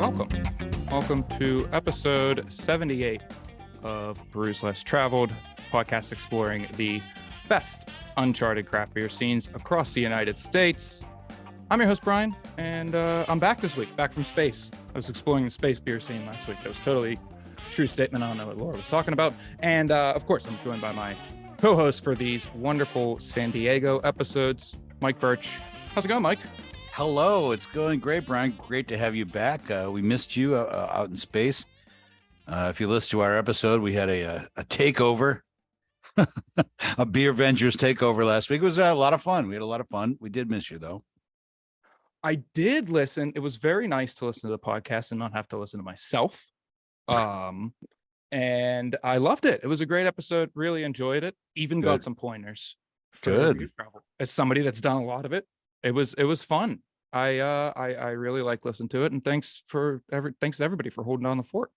welcome. Welcome to episode 78 of Brews Less Traveled, podcast exploring the best uncharted craft beer scenes across the United States. I'm your host, Brian, and I'm back this week, back from space. I was exploring the space beer scene last week. That was totally a true statement. I don't know what Laura was talking about. And of course, I'm joined by my co-host for these wonderful San Diego episodes, Mike Birch. How's it going, Mike? Hello, it's going great, Brian. Great to have you back. We missed you out in space. If you listen to our episode, we had a takeover, a Beer Ventures takeover last week. It was a lot of fun. We had a lot of fun. We did miss you, though. I did listen. It was very nice to listen to the podcast and not have to listen to myself. And I loved it. It was a great episode. Really enjoyed it. Even got some pointers for beer travel. As somebody that's done a lot of it, it was fun. I really like listening to it, and thanks to everybody for holding down the fort.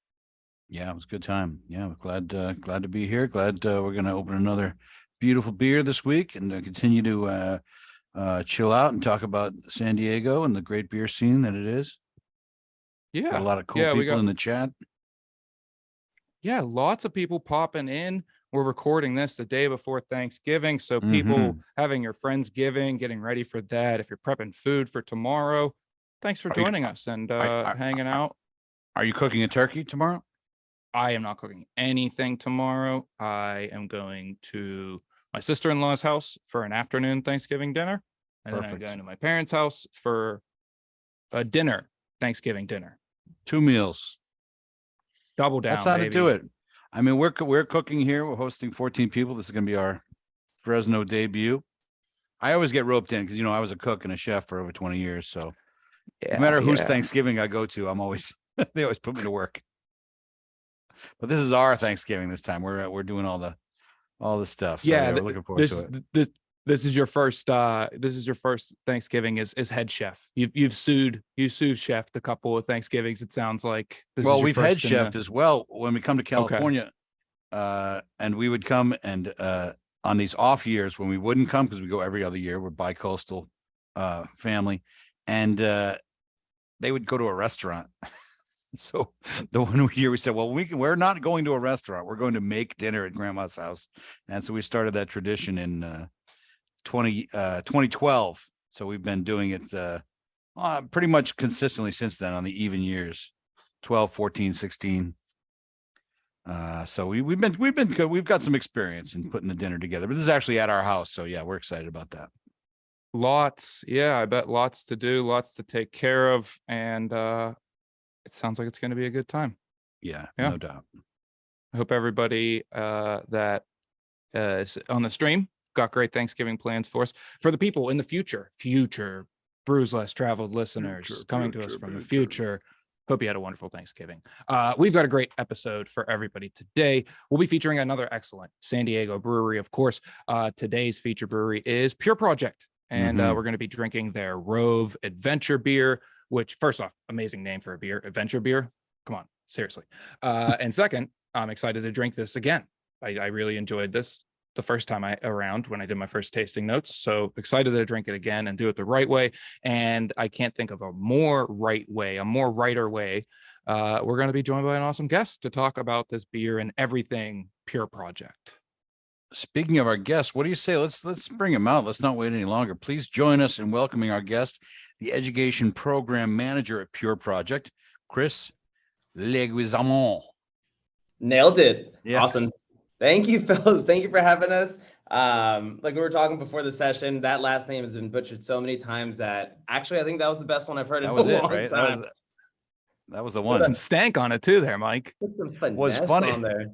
Yeah, it was a good time. Yeah, we're glad to be here. Glad we're going to open another beautiful beer this week and continue to chill out and talk about San Diego and the great beer scene that it is. Yeah, got a lot of cool people in the chat. Yeah, lots of people popping in. We're recording this the day before Thanksgiving, so people having your Friendsgiving, getting ready for that. If you're prepping food for tomorrow, thanks for joining us and hanging out. Are you cooking a turkey tomorrow? I am not cooking anything tomorrow. I am going to my sister-in-law's house for an afternoon Thanksgiving dinner, and then I'm going to my parents' house for a Thanksgiving dinner. 2 meals. Double down. That's how baby. to do it. I mean, we're cooking here. We're hosting 14 people. This is going to be our Fresno debut. I always get roped in because, I was a cook and a chef for over 20 years. So no matter whose Thanksgiving I go to, I'm always, they always put me to work. But this is our Thanksgiving this time. We're doing all the stuff. So we're looking forward to it. This is your first Thanksgiving as head chef. You sous chefed a couple of Thanksgivings, it sounds like. We've head chefed as well when we come to California. Okay. And we would come and on these off years when we wouldn't come, because we go every other year, we're bi-coastal family, and they would go to a restaurant. So the one year we said, well, we're not going to a restaurant. We're going to make dinner at grandma's house. And so we started that tradition in 2012. So we've been doing it pretty much consistently since then on the even years, 12, 14, 16. So we've been good. We've got some experience in putting the dinner together, but this is actually at our house. So yeah, we're excited about that. Lots. Yeah, I bet lots to do, lots to take care of. And it sounds like it's going to be a good time. Yeah, no doubt. I hope everybody that is on the stream got great Thanksgiving plans for us. For the people in the future Brews Less Traveled listeners coming to us from the future, hope you had a wonderful Thanksgiving. We've got a great episode for everybody today. We'll be featuring another excellent San Diego brewery. Of course, today's feature brewery is Pure Project, and we're going to be drinking their Rove Adventure beer, which, first off, amazing name for a beer, Adventure beer. Come on, seriously. And second, I'm excited to drink this again. I really enjoyed this the first time around when I did my first tasting notes. So excited to drink it again and do it the right way. And I can't think of a more righter way. We're going to be joined by an awesome guest to talk about this beer and everything Pure Project. Speaking of our guest, what do you say? Let's bring him out. Let's not wait any longer. Please join us in welcoming our guest, the Education Program Manager at Pure Project, Chris Legiuzamon. Nailed it. Yeah. Awesome. Thank you, fellas. Thank you for having us. Like we were talking before the session, that last name has been butchered so many times that actually I think that was the best one I've heard in a long time. That was the one. Put some stank on it too there, Mike. Put some finesse on there.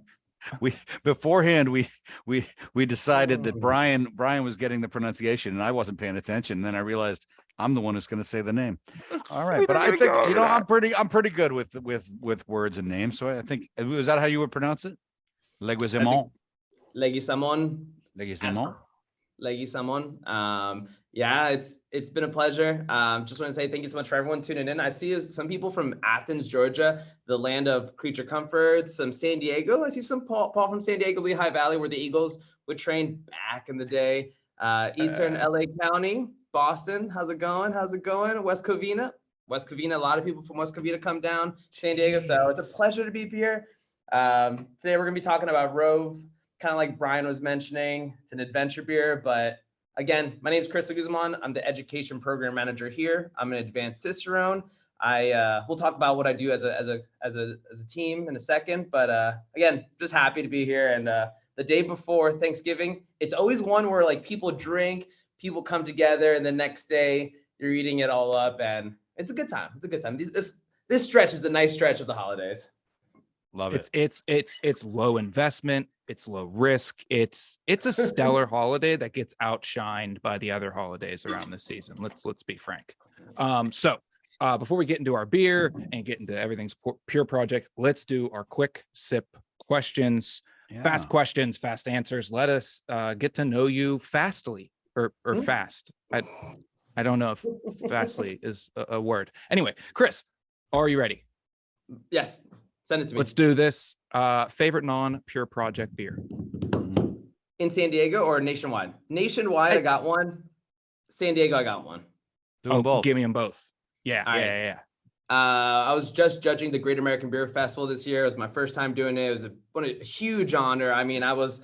Beforehand we decided that Brian was getting the pronunciation and I wasn't paying attention, and then I realized I'm the one who's going to say the name. All right, but I think I'm pretty good with words and names, so I think, is that how you would pronounce it? Legiuzamon. Yeah, it's been a pleasure. Just want to say thank you so much for everyone tuning in. I see some people from Athens, Georgia, the land of creature comforts, some San Diego. I see some Paul from San Diego, Lehigh Valley, where the Eagles would train back in the day. Eastern LA County, Boston. How's it going? West Covina, West Covina. A lot of people from West Covina come down San Diego, so it's a pleasure to be here. Today we're gonna be talking about Rove, kind of like Brian was mentioning. It's an adventure beer, but again, my name is Chris Legiuzamon. I'm the education program manager here. I'm an Advanced Cicerone. We'll talk about what I do as a team in a second, but again, just happy to be here. And the day before Thanksgiving, it's always one where like people drink, people come together, and the next day you're eating it all up, and it's a good time. It's a good time. This stretch is a nice stretch of the holidays. Love it. It's low investment. It's low risk. It's a stellar holiday that gets outshined by the other holidays around this season. Let's be frank. So before we get into our beer and get into everything's Pure Project, let's do our quick sip questions. Fast questions, fast answers. Let us get to know you fastly or fast. I don't know if fastly is a word. Anyway, Chris, are you ready? Yes, send it to me. Let's do this. Favorite non-Pure Project beer? In San Diego or nationwide? Nationwide, I got one. San Diego, I got one. Do both. Give me them both. Yeah, All right. yeah. I was just judging the Great American Beer Festival this year. It was my first time doing it. It was a huge honor. I mean, I was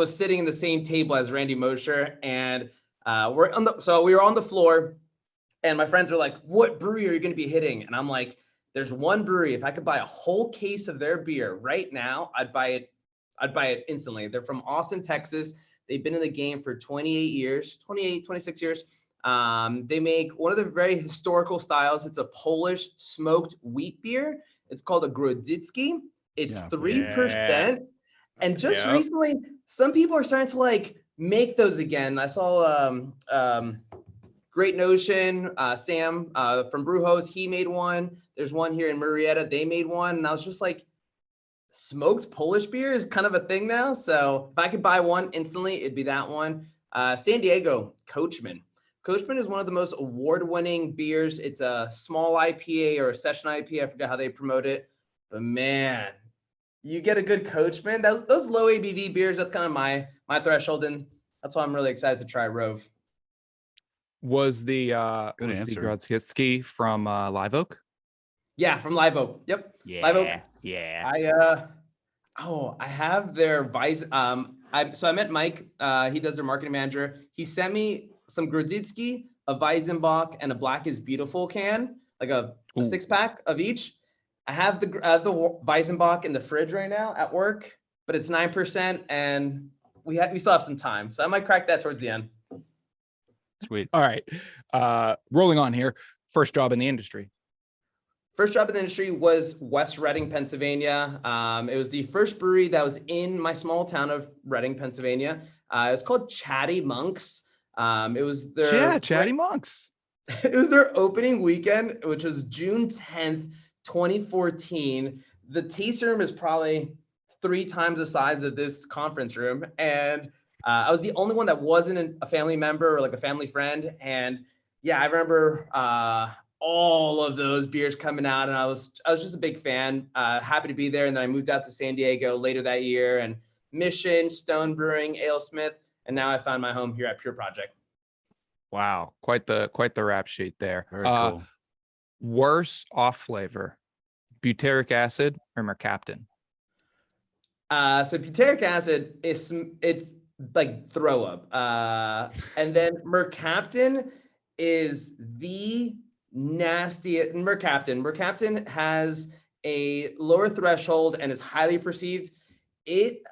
sitting in the same table as Randy Mosher, and we were on the floor, and my friends are like, "What brewery are you going to be hitting?" And I'm like, "There's one brewery. If I could buy a whole case of their beer right now, I'd buy it. I'd buy it instantly." They're from Austin, Texas. They've been in the game for 26 years. They make one of the very historical styles. It's a Polish smoked wheat beer. It's called a Grodzicki. It's 3%. And just recently, some people are starting to like make those again. I saw Great Notion, Sam from Brew Host, he made one. There's one here in Marietta, they made one. And I was just like, smoked Polish beer is kind of a thing now. So if I could buy one instantly, it'd be that one. San Diego, Coachman. Coachman is one of the most award-winning beers. It's a small IPA or a session IPA. I forget how they promote it. But man, you get a good Coachman. Those low ABV beers, that's kind of my threshold. And that's why I'm really excited to try Rove. Was the Grodzicki from Live Oak? Yeah, from Live Oak. Yep. Yeah. Live Oak. Yeah. I have their Weiss. So I met Mike. He does their marketing manager. He sent me some Grodzicki, a Weizenbock, and a Black is Beautiful can, like a 6-pack of each. I have the Weizenbock in the fridge right now at work, but it's 9%, and we still have some time, so I might crack that towards the end. Sweet. All right. Rolling on here. First job in the industry. First job in the industry was West Reading, Pennsylvania. It was the first brewery that was in my small town of Reading, Pennsylvania. It was called Chatty Monks. It was their Chatty Monks. It was their opening weekend, which was June 10th, 2014. The tasting room is probably 3 times the size of this conference room, and I was the only one that wasn't a family member or like a family friend. And yeah, I remember all of those beers coming out, and I was just a big fan. Happy to be there. And then I moved out to San Diego later that year, and Mission, Stone Brewing, AleSmith, and now I found my home here at Pure Project. Wow, quite the rap sheet there. Very cool. Worse off flavor, butyric acid or mercaptan? So butyric acid it's like throw up. And then mercaptan is the nastiest. Mercaptan has a lower threshold and is highly perceived. It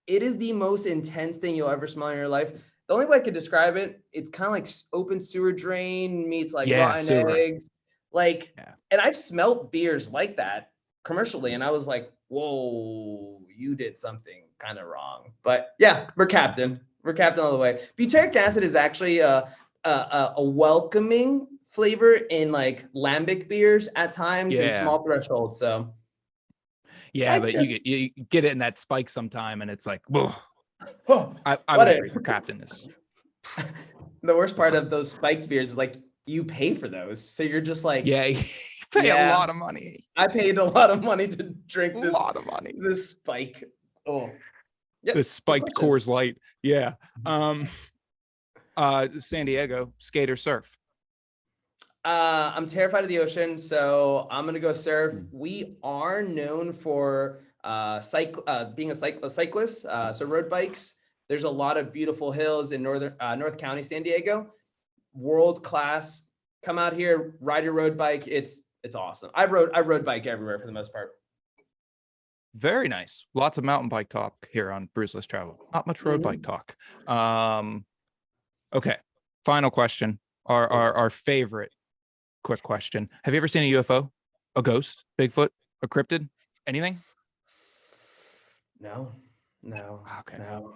is the most intense thing you'll ever smell in your life. The only way I could describe it, it's kind of like open sewer drain meets like rotten eggs. And I've smelt beers like that commercially, and I was like, whoa, you did something kind of wrong. But yeah, mercaptan all the way. Butyric acid is actually a welcoming flavor in like lambic beers at times in small thresholds. So yeah, but you get it in that spike sometime, and it's like, whoa. I would agree. Mercaptan is. The worst part of those spiked beers is like you pay for those, so you're just like, you pay a lot of money. I paid a lot of money to drink this. A lot of money. This spike. Oh, yep. The spiked Coors Light. Yeah. San Diego, skate or surf? I'm terrified of the ocean, so I'm gonna go surf. We are known for being a cyclist, so road bikes. There's a lot of beautiful hills in North County, San Diego. World class. Come out here, ride your road bike. It's awesome. I rode bike everywhere for the most part. Very nice. Lots of mountain bike talk here on Brews Less Travel. Not much road bike talk. Okay. Final question. Our favorite quick question. Have you ever seen a UFO? A ghost? Bigfoot? A cryptid? Anything? No. Okay. No.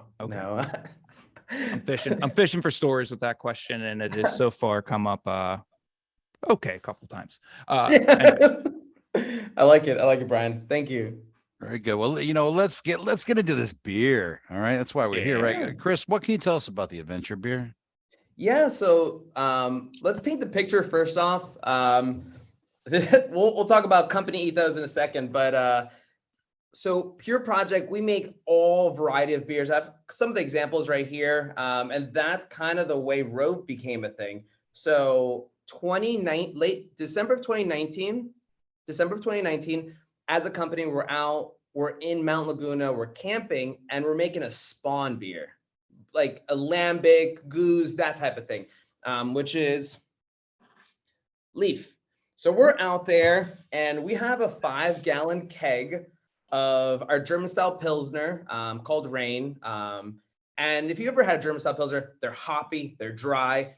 I'm fishing for stories with that question, and it has so far come up okay a couple times. Anyways. I like it, Brian. Thank you. Very good. Well, let's get into this beer. All right. That's why we're here, right? Chris, what can you tell us about the adventure beer? Yeah, so let's paint the picture first off. We'll talk about company ethos in a second, but so Pure Project, we make all variety of beers. I have some of the examples right here, and that's kind of the way Rove became a thing. So late December of 2019, as a company, we're in Mount Laguna, we're camping, and we're making a spawn beer, like a lambic, goose, that type of thing, which is leaf. So we're out there and we have a 5-gallon keg of our German style Pilsner called Rain. And if you ever had a German style Pilsner, they're hoppy, they're dry.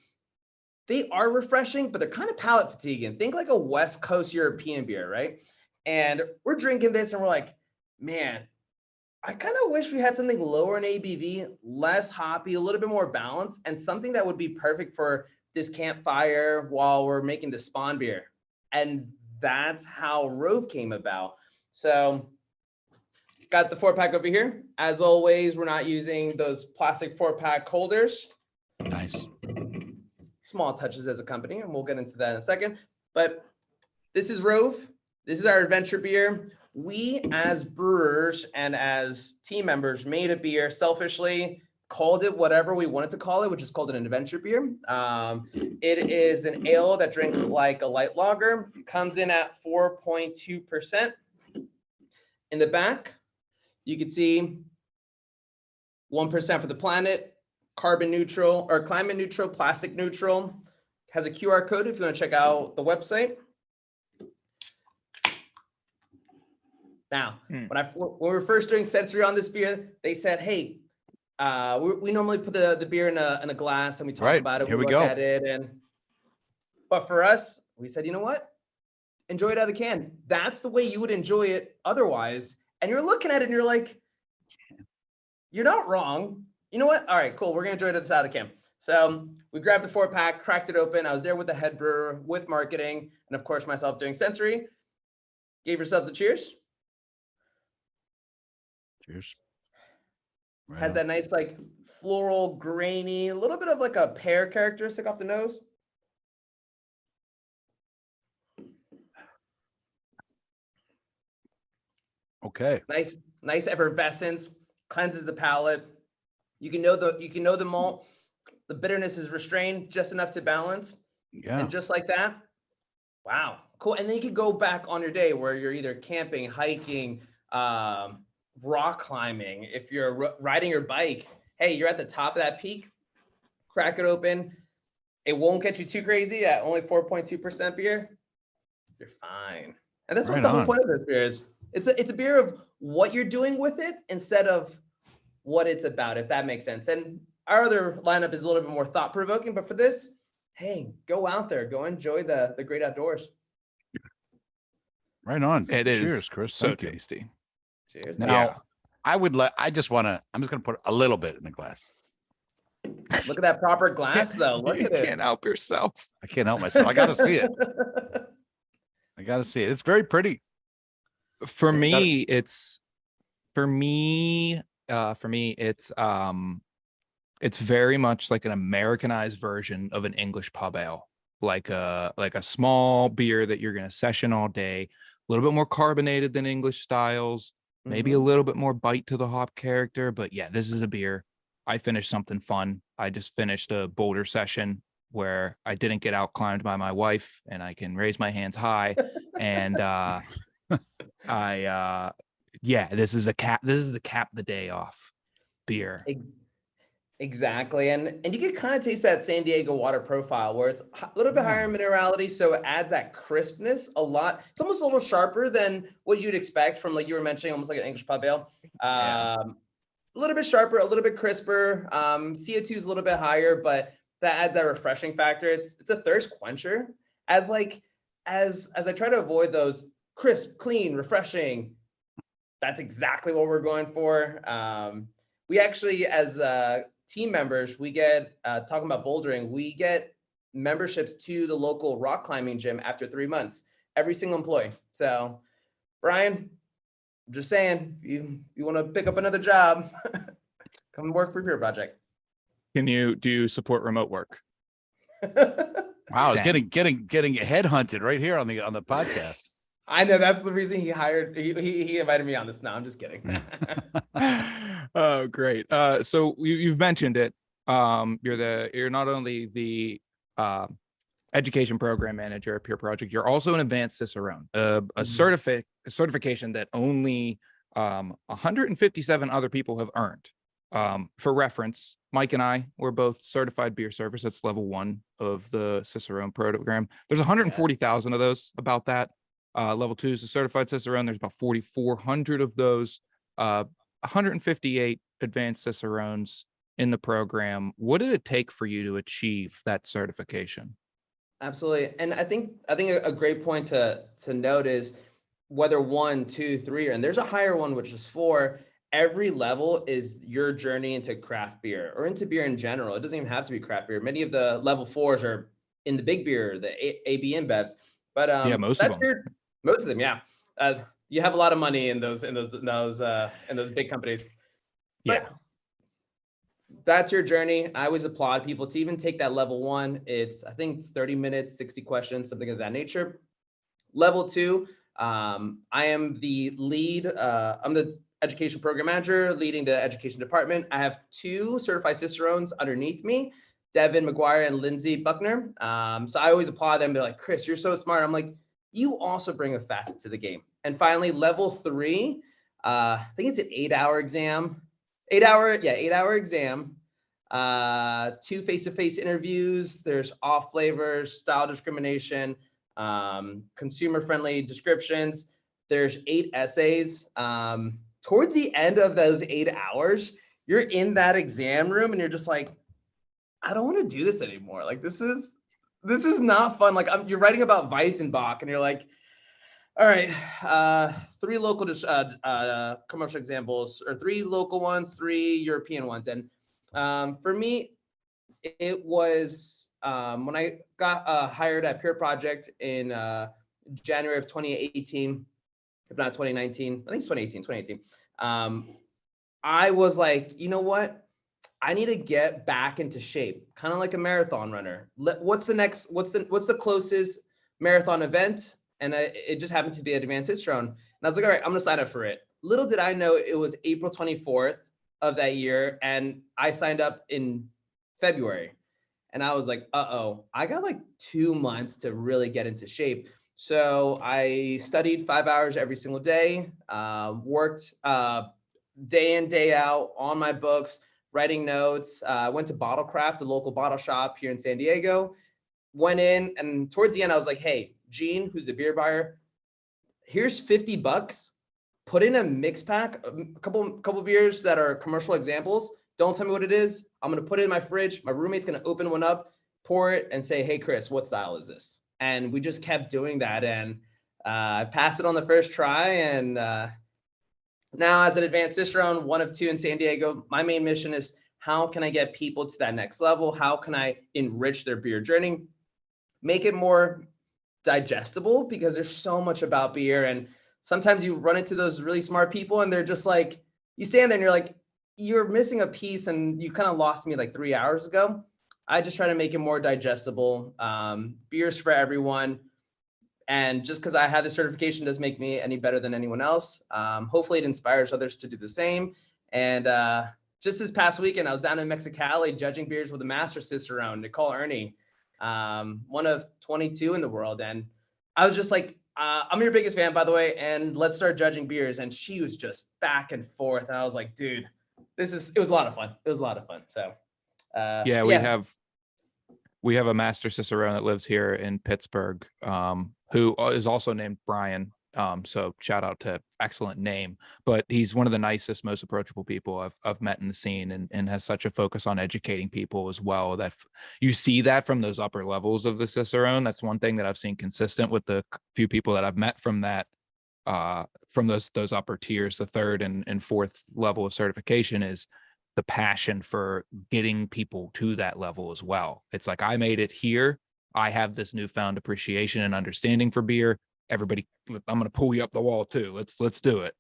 They are refreshing, but they're kind of palate fatiguing. Think like a West Coast European beer, right? And we're drinking this and we're like, man, I kind of wish we had something lower in ABV, less hoppy, a little bit more balanced, and something that would be perfect for this campfire while we're making the spawn beer. And that's how Rove came about. So got the 4-pack over here. As always, we're not using those plastic 4-pack holders. Nice. Small touches as a company, and we'll get into that in a second. But this is Rove. This is our adventure beer. We, as brewers and as team members, made a beer selfishly, called it whatever we wanted to call it, which is called an adventure beer. It is an ale that drinks like a light lager. It comes in at 4.2%. In the back, you can see 1% for the planet, carbon neutral or climate neutral, plastic neutral. Has a QR code if you want to check out the website. Now, when we were first doing sensory on this beer, they said, hey, we normally put the beer in a glass and we talk about it. Here we look go. at it, but for us, we said, you know what? Enjoy it out of the can. That's the way you would enjoy it otherwise. And you're looking at it and you're like, you're not wrong. You know what? All right, cool. We're going to enjoy this out of the can. So we grabbed the 4-pack, cracked it open. I was there with the head brewer, with marketing, and of course myself doing sensory. Gave yourselves a cheers. Cheers. Has that nice like floral, grainy, a little bit of like a pear characteristic off the nose. Okay. Nice effervescence, cleanses the palate. You can know the malt. The bitterness is restrained just enough to balance. Yeah. And just like that, wow, cool. And then you can go back on your day where you're either camping, hiking, rock climbing. If you're riding your bike, hey, you're at the top of that peak, crack it open. It won't get you too crazy at only 4.2% beer. You're fine. And that's what the whole point of this beer is. It's a beer of what you're doing with it instead of what it's about, if that makes sense. And our other lineup is a little bit more thought-provoking, but for this, hey, go out there, go enjoy the great outdoors. Right on. It Cheers, is Chris. so Thank you. tasty. Cheers. Now, I'm just gonna put a little bit in the glass. Look at that proper glass, though. Look You at it. can't help yourself. I can't help myself. I gotta see it. It's very pretty. For me, it's very much like an Americanized version of an English pub ale, like a small beer that you're gonna session all day, a little bit more carbonated than English styles, maybe a little bit more bite to the hop character. But yeah, this is a beer. I finished something fun. I just finished a Boulder session where I didn't get out climbed by my wife and I can raise my hands high. And this is the cap the day off beer. Exactly. And you can kind of taste that San Diego water profile where it's a little bit higher in minerality. So it adds that crispness a lot. It's almost a little sharper than what you'd expect from, like you were mentioning, almost like an English pub ale. A little bit sharper, a little bit crisper. CO2 is a little bit higher, but that adds that refreshing factor. It's a thirst quencher. As I try to avoid those crisp, clean, refreshing, that's exactly what we're going for. We actually, as team members, we get, talking about bouldering, we get memberships to the local rock climbing gym after 3 months, every single employee. So Brian, I'm just saying, you want to pick up another job, come work for Beer Project. Do you support remote work? Wow, it's getting headhunted right here on the podcast. I know, that's the reason he invited me on this. No, I'm just kidding. Oh, great. So you've mentioned it. You're not only the education program manager at Peer Project, you're also an advanced Cicerone, a certification that only 157 other people have earned. For reference, Mike and I were both certified beer servers. That's level 1 of the Cicerone program. There's 140,000 of those, about that. Level 2 is a certified Cicerone. There's about 4,400 of those. 158 advanced Cicerones in the program. What did it take for you to achieve that certification? Absolutely. And I think a great point to note is whether 1, 2, 3, and there's a higher one, which is 4, every level is your journey into craft beer or into beer in general. It doesn't even have to be craft beer. Many of the level 4s are in the big beer, the AB InBevs. But most of them. Yeah. You have a lot of money in those big companies. But that's your journey. I always applaud people to even take that level 1. I think it's 30 minutes, 60 questions, something of that nature. Level 2, I am the lead. I'm the education program manager leading the education department. I have 2 certified Cicerones underneath me, Devin McGuire and Lindsay Buckner. So I always applaud them. They're like, Chris, you're so smart. I'm like, you also bring a facet to the game. And finally, level 3, I think it's an 8-hour exam. 8-hour exam. 2 face-to-face interviews. There's off flavors, style discrimination, consumer-friendly descriptions. There's 8 essays. Towards the end of those 8 hours, you're in that exam room and you're just like, I don't want to do this anymore. Like, this is not fun. Like, you're writing about Weizenbach and you're like, all right, 3 local commercial examples, or 3 local ones, 3 European ones. And for me, it was when I got hired at Peer Project in January of 2018, if not 2019, I think it's 2018. I was like, you know what? I need to get back into shape, kind of like a marathon runner. What's the closest marathon event? And it just happened to be Advanced Cicerone. And I was like, all right, I'm gonna sign up for it. Little did I know it was April 24th of that year. And I signed up in February. And I was like, uh-oh, I got like 2 months to really get into shape. So I studied 5 hours every single day, worked day in, day out on my books, writing notes. I went to Bottlecraft, a local bottle shop here in San Diego. Went in, and towards the end, I was like, hey, Gene, who's the beer buyer, here's $50. Put in a mix pack, a couple beers that are commercial examples. Don't tell me what it is. I'm gonna put it in my fridge. My roommate's gonna open one up, pour it, and say, hey, Chris, what style is this? And we just kept doing that, and I passed it on the first try. And now, as an advanced Cicerone, 1 of 2 in San Diego, my main mission is, how can I get people to that next level? How can I enrich their beer journey? Make it more digestible, because there's so much about beer. And sometimes you run into those really smart people and they're just like, you stand there and you're like, you're missing a piece and you kind of lost me like 3 hours ago. I just try to make it more digestible. Beer's for everyone. And just because I have the certification doesn't make me any better than anyone else. Hopefully it inspires others to do the same. And just this past weekend, I was down in Mexicali judging beers with a master Cicerone, Nicole Ernie. one of 22 in the world. And I was just like, I'm your biggest fan, by the way, and let's start judging beers. And she was just back and forth. And I was like, dude, it was a lot of fun. It was a lot of fun. So yeah, we have a master Cicerone that lives here in Pittsburgh, who is also named Brian. So shout out to excellent name, but he's one of the nicest, most approachable people I've met in the scene, and has such a focus on educating people as well. That you see that from those upper levels of the Cicerone. That's one thing that I've seen consistent with the few people that I've met from that, from those upper tiers, the third and fourth level of certification, is the passion for getting people to that level as well. It's like, I made it here. I have this newfound appreciation and understanding for beer. Everybody, I'm going to pull you up the wall too. Let's do it.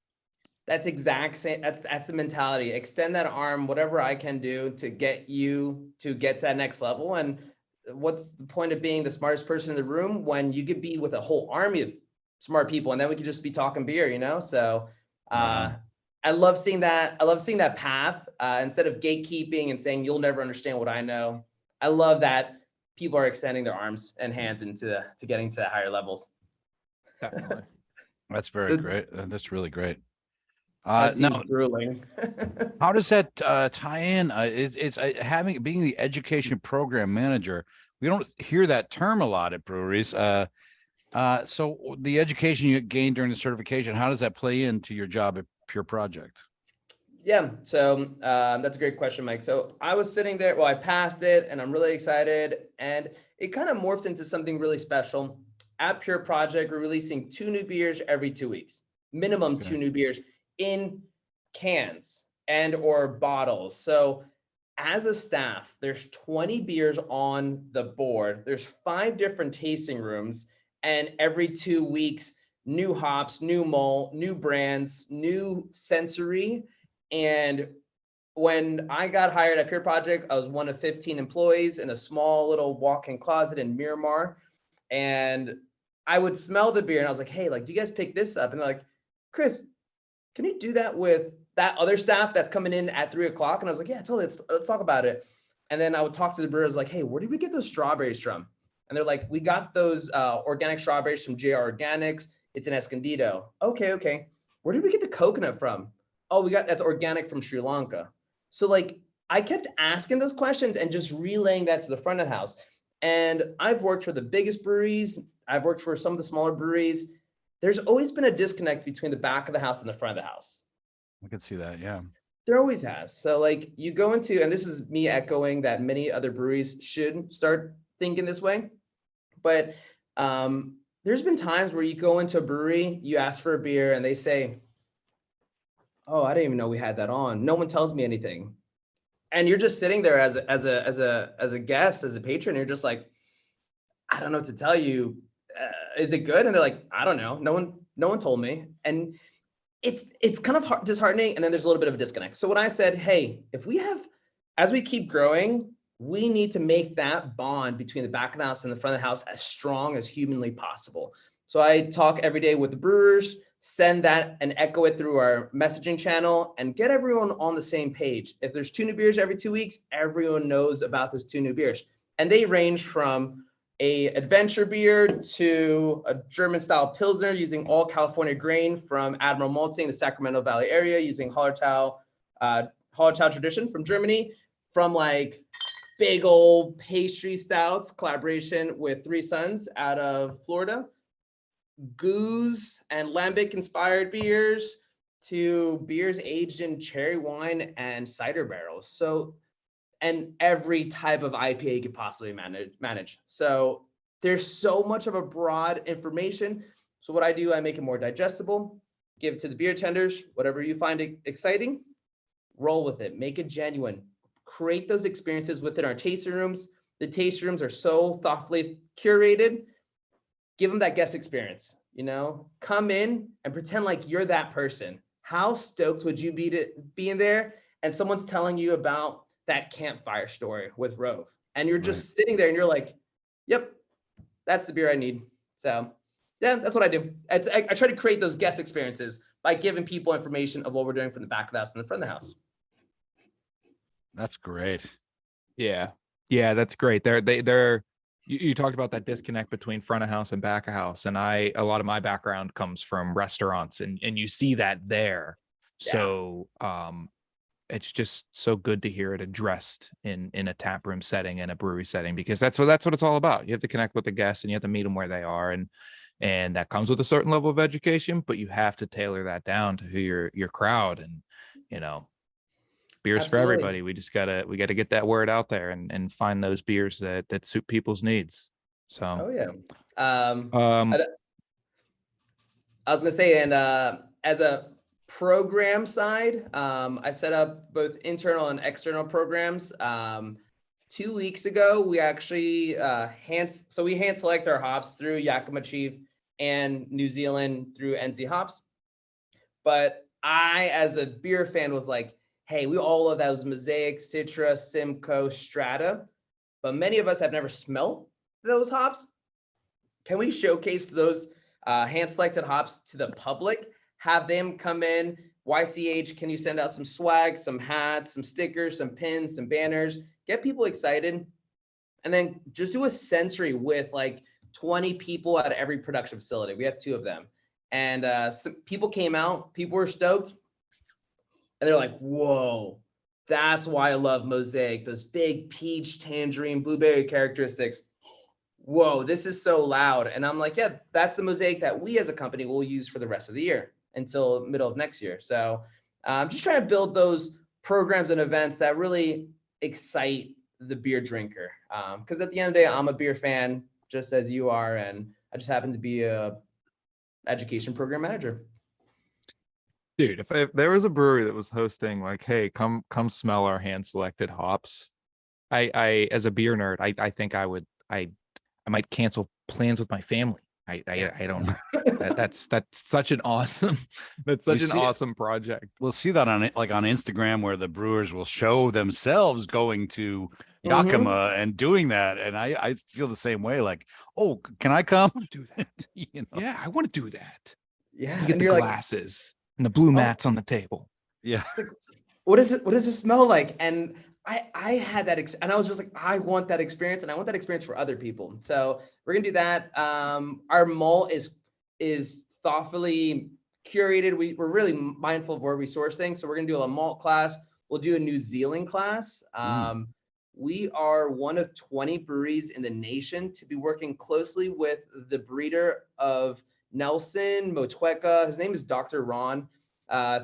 That's that's the mentality. Extend that arm, whatever I can do to get you to get to that next level. And what's the point of being the smartest person in the room when you could be with a whole army of smart people, and then we could just be talking beer, you know? So I love seeing that. I love seeing that path, instead of gatekeeping and saying, you'll never understand what I know. I love that people are extending their arms and hands to getting to higher levels. Definitely. That's very great. That's really great. Now, grueling. How does that tie in? It's being the education program manager. We don't hear that term a lot at breweries. So the education you gained during the certification, how does that play into your job at Pure Project? Yeah, so that's a great question, Mike. So I was sitting there, well, I passed it and I'm really excited, and it kind of morphed into something really special. At Pure Project, we're releasing 2 new beers every 2 weeks, minimum. Okay. 2 new beers in cans and or bottles. So as a staff, there's 20 beers on the board. There's 5 different tasting rooms, and every 2 weeks, new hops, new malt, new brands, new sensory. And when I got hired at Pure Project, I was one of 15 employees in a small little walk-in closet in Miramar. And I would smell the beer and I was like, hey, like, do you guys pick this up? And they're like, Chris, can you do that with that other staff that's coming in at 3 o'clock? And I was like, yeah, totally. Let's talk about it. And then I would talk to the brewers like, hey, where did we get those strawberries from? And they're like, we got those organic strawberries from JR Organics. It's in Escondido. Okay. Where did we get the coconut from? Oh, that's organic from Sri Lanka. So like, I kept asking those questions and just relaying that to the front of the house. And I've worked for the biggest breweries. I've worked for some of the smaller breweries. There's always been a disconnect between the back of the house and the front of the house. I can see that, yeah. There always has. So like, you go into, and this is me echoing that many other breweries should start thinking this way. But there's been times where you go into a brewery, you ask for a beer, and they say, oh, I didn't even know we had that on. No one tells me anything. And you're just sitting there as a guest, as a patron. You're just like, I don't know what to tell you. Is it good? And they're like, I don't know. No one told me. And it's kind of disheartening. And then there's a little bit of a disconnect. So when I said, hey, as we keep growing, we need to make that bond between the back of the house and the front of the house as strong as humanly possible. So I talk every day with the brewers, send that and echo it through our messaging channel, and get everyone on the same page. If there's 2 new beers every 2 weeks, everyone knows about those 2 new beers. And they range from a adventure beer to a German style Pilsner using all California grain from Admiral Malting, the Sacramento Valley area, using Hallertau tradition from Germany, from like big old pastry stouts, collaboration with Three Sons out of Florida, goose and lambic inspired beers, to beers aged in cherry wine and cider barrels. So, and every type of IPA you could possibly manage. So there's so much of a broad information. So what I do, I make it more digestible, give it to the beer tenders, whatever you find exciting, roll with it, make it genuine, create those experiences within our tasting rooms. The tasting rooms are so thoughtfully curated. Give them that guest experience, come in and pretend like you're that person. How stoked would you be to be in there and someone's telling you about that campfire story with Rove, and you're just sitting there and you're like, yep, that's the beer I need. So yeah, that's what I do. I try to create those guest experiences by giving people information of what we're doing from the back of the house and the front of the house. That's great. Yeah, that's great. They're You talked about that disconnect between front of house and back of house, and a lot of my background comes from restaurants, and you see that there. Yeah. So it's just so good to hear it addressed in a tap room setting and a brewery setting, because that's what it's all about. You have to connect with the guests and you have to meet them where they are, and that comes with a certain level of education, but you have to tailor that down to who your crowd. And beers for Absolutely. everybody. We gotta get that word out there and find those beers that suit people's needs. So Oh yeah. I was gonna say, and as a program side, I set up both internal and external programs. 2 weeks ago, we actually hand select our hops through Yakima Chief and New Zealand through NZ Hops. But I, as a beer fan, was like, hey, we all love those Mosaic, Citra, Simcoe, Strata, but many of us have never smelled those hops. Can we showcase those hand-selected hops to the public? Have them come in. YCH, can you send out some swag, some hats, some stickers, some pins, some banners? Get people excited. And then just do a sensory with like 20 people at every production facility. We have 2 of them. And some people came out, people were stoked. And they're like, whoa, that's why I love Mosaic. Those big peach, tangerine, blueberry characteristics. Whoa, this is so loud. And I'm like, yeah, that's the Mosaic that we as a company will use for the rest of the year until middle of next year. So I'm just trying to build those programs and events that really excite the beer drinker. Because at the end of the day, I'm a beer fan, just as you are, and I just happen to be a education program manager. dude, if there was a brewery that was hosting like, hey, come smell our hand selected hops, I as a beer nerd, I think I might cancel plans with my family. I don't know. That's such an awesome awesome project. We'll see that on Instagram, where the brewers will show themselves going to Yakima and doing that. And I feel the same way. Like, oh, can I come? I want to do that. Yeah, I want to do that. Yeah. You get the glasses and the blue mats on the table. Yeah. Like, what does it smell like? And I had that, and I was just like, I want that experience, and I want that experience for other people. So we're gonna do that. Our malt is thoughtfully curated. We're really mindful of where we source things. So we're gonna do a malt class. We'll do a New Zealand class. We are one of 20 breweries in the nation to be working closely with the breeder of Nelson Motueka. His name is Dr. Ron.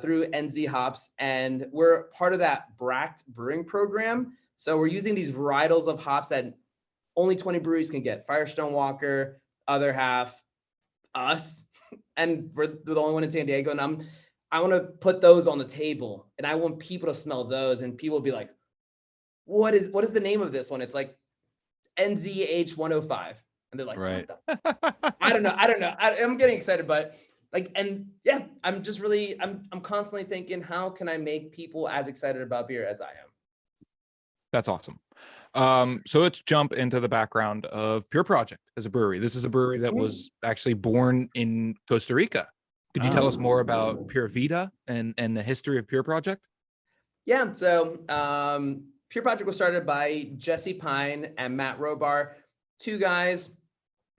Through NZ Hops, and we're part of that Bract Brewing program. So we're using these varietals of hops that only 20 breweries can get. Firestone Walker, other half, us, and we're the only one in San Diego. And I want to put those on the table, and I want people to smell those, and people will be like, what is the name of this one? It's like NZH 105, and they're like, right. I don't know. I'm getting excited, but and yeah, I'm just really, I'm constantly thinking, how can I make people as excited about beer as I am? That's awesome. So let's jump into the background of Pure Project as a brewery. This is a brewery that was actually born in Costa Rica. Could you tell us more about Pure Vita and the history of Pure Project? Yeah, so Pure Project was started by Jesse Pine and Matt Robar, 2 guys.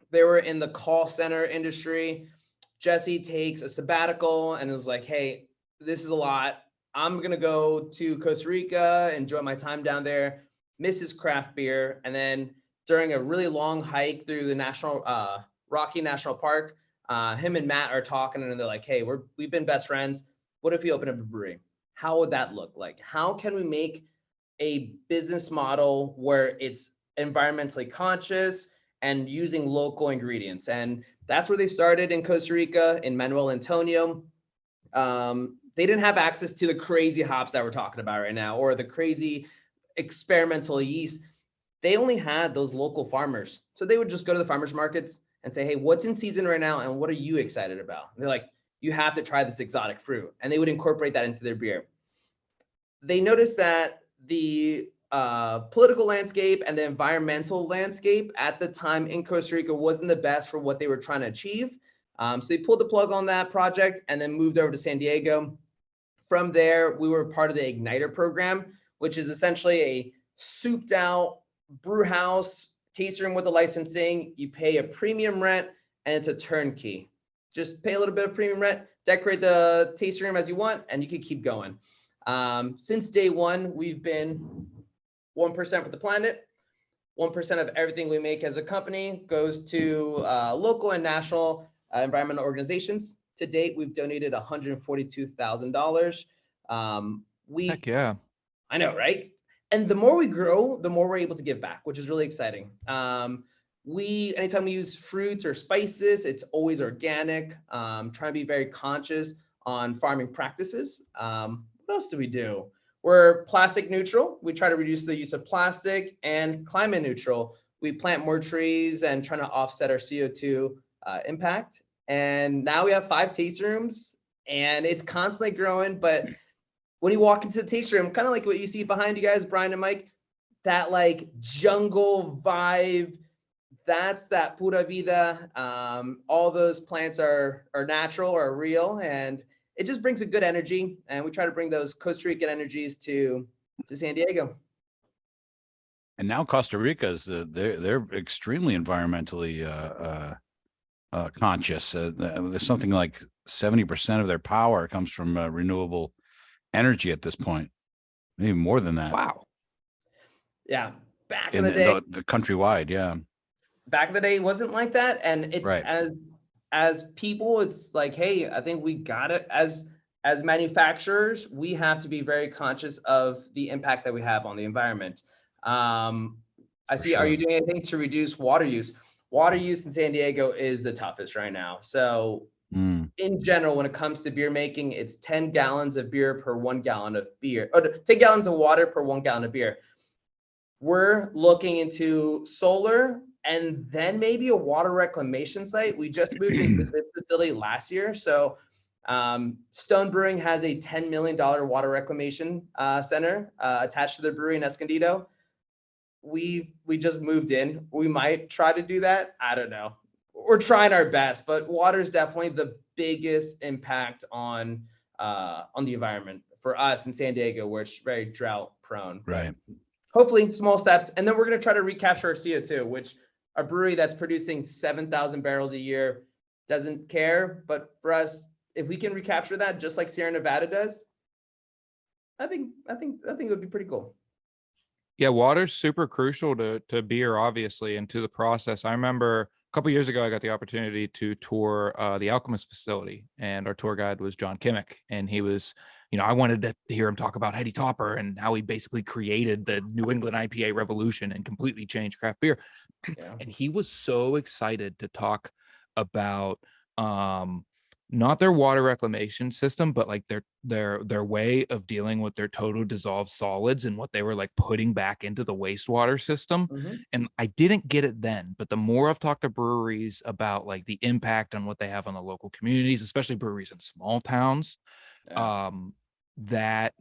They were in the call center industry. Jesse takes a sabbatical and is like, hey, this is a lot. I'm going to go to Costa Rica, enjoy my time down there, miss his craft beer. And then during a really long hike through the Rocky National Park, him and Matt are talking, and they're like, hey, we've been best friends. What if we open up a brewery? How would that look like? How can we make a business model where it's environmentally conscious and using local ingredients? And that's where they started in Costa Rica, in Manuel Antonio. They didn't have access to the crazy hops that we're talking about right now, or the crazy experimental yeast. They only had those local farmers. So they would just go to the farmers markets and say, hey, what's in season right now? And what are you excited about? And they're like, you have to try this exotic fruit. And they would incorporate that into their beer. They noticed that the political landscape and the environmental landscape at the time in Costa Rica wasn't the best for what they were trying to achieve. So they pulled the plug on that project and then moved over to San Diego. From there, we were part of the Igniter program, which is essentially a souped out brew house tasting room with the licensing, you pay a premium rent, and it's a turnkey. Just pay a little bit of premium rent, decorate the tasting room as you want, and you can keep going. Since day one, we've been 1% for the planet. 1% of everything we make as a company goes to local and national environmental organizations. To date, we've donated $142,000. Heck yeah. I know, right? And the more we grow, the more we're able to give back, which is really exciting. Anytime we use fruits or spices, it's always organic. Trying to be very conscious on farming practices. What else do we do? We're plastic neutral. We try to reduce the use of plastic, and climate neutral. We plant more trees and trying to offset our CO2 impact. And now we have 5 tasting rooms, and it's constantly growing. But when you walk into the tasting room, kind of like what you see behind you guys, Brian and Mike, that like jungle vibe, that's that pura vida. All those plants are natural or real, and it just brings a good energy. And we try to bring those Costa Rican energies to San Diego. And now Costa Rica is they're extremely environmentally conscious. There's something like 70% of their power comes from renewable energy at this point, maybe more than that. Wow. Yeah, back in the day, the countrywide, yeah. Back in the day, it wasn't like that, and it's right. As people, it's like, hey, I think we got it. As manufacturers, we have to be very conscious of the impact that we have on the environment. I see. Sure. Are you doing anything to reduce water use? Water use in San Diego is the toughest right now. So in general, when it comes to beer making, it's 10 gallons of beer per 1 gallon of beer, or 10 gallons of water per 1 gallon of beer. We're looking into solar and then maybe a water reclamation site. We just moved into this facility last year. So Stone Brewing has a $10 million water reclamation center attached to their brewery in Escondido. We just moved in. We might try to do that. I don't know. We're trying our best, but water is definitely the biggest impact on the environment for us in San Diego, where it's very drought prone. Right. Hopefully small steps. And then we're going to try to recapture our CO2, which a brewery that's producing 7,000 barrels a year doesn't care. But for us, if we can recapture that, just like Sierra Nevada does, I think it would be pretty cool. Yeah, water's super crucial to beer, obviously, and to the process. I remember a couple years ago, I got the opportunity to tour the Alchemist facility, and our tour guide was John Kimmick, and he was, I wanted to hear him talk about Heady Topper and how he basically created the New England IPA revolution and completely changed craft beer. Yeah. And he was so excited to talk about not their water reclamation system, but like their way of dealing with their total dissolved solids and what they were like putting back into the wastewater system. Mm-hmm. And I didn't get it then, but the more I've talked to breweries about like the impact on what they have on the local communities, especially breweries in small towns, yeah. that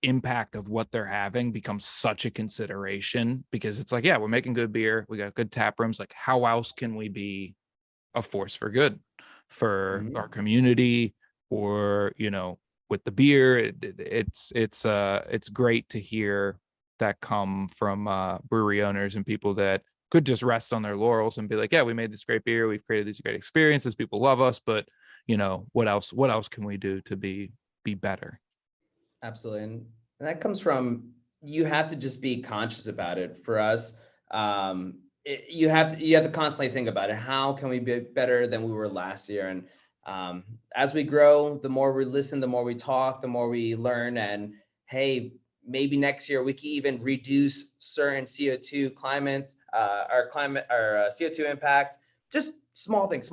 impact of what they're having becomes such a consideration, because it's like, yeah, we're making good beer, we got good tap rooms, like how else can we be a force for good for our community, or with the beer? It's great to hear that come from brewery owners and people that could just rest on their laurels and be like, yeah, we made this great beer, we've created these great experiences, people love us, but what else can we do to be better? Absolutely. And that comes from, you have to just be conscious about it. For us, you have to constantly think about it. How can we be better than we were last year? And as we grow, the more we listen, the more we talk, the more we learn. And hey, maybe next year we can even reduce certain CO2 our CO2 impact. Just small things.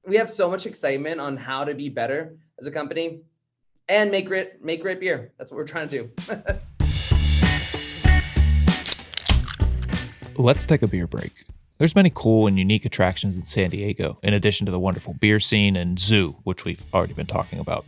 We have so much excitement on how to be better as a company and make great beer. That's what we're trying to do. Let's take a beer break. There's many cool and unique attractions in San Diego, in addition to the wonderful beer scene and zoo, which we've already been talking about.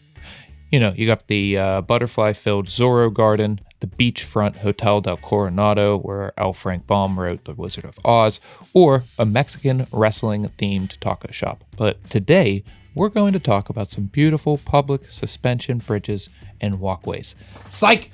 You got the butterfly-filled Zorro Garden, the beachfront Hotel del Coronado, where L. Frank Baum wrote The Wizard of Oz, or a Mexican wrestling-themed taco shop. But today, we're going to talk about some beautiful public suspension bridges and walkways. Psych!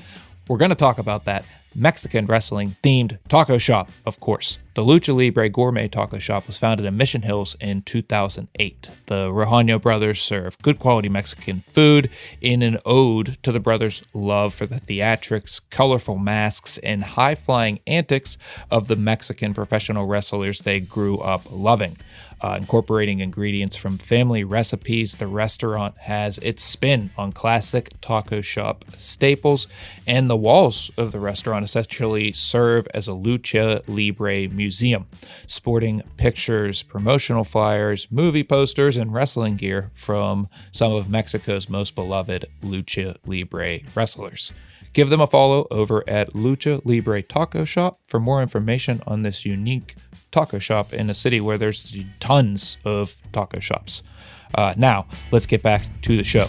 We're going to talk about that Mexican wrestling themed taco shop, of course. The Lucha Libre Gourmet Taco Shop was founded in Mission Hills in 2008. The Rojano brothers serve good quality Mexican food in an ode to the brothers' love for the theatrics, colorful masks, and high-flying antics of the Mexican professional wrestlers they grew up loving. Incorporating ingredients from family recipes, the restaurant has its spin on classic taco shop staples, and the walls of the restaurant essentially serve as a Lucha Libre museum, sporting pictures, promotional flyers, movie posters, and wrestling gear from some of Mexico's most beloved Lucha Libre wrestlers. Give them a follow over at Lucha Libre Taco Shop for more information on this unique taco shop in a city where there's tons of taco shops. Now, let's get back to the show.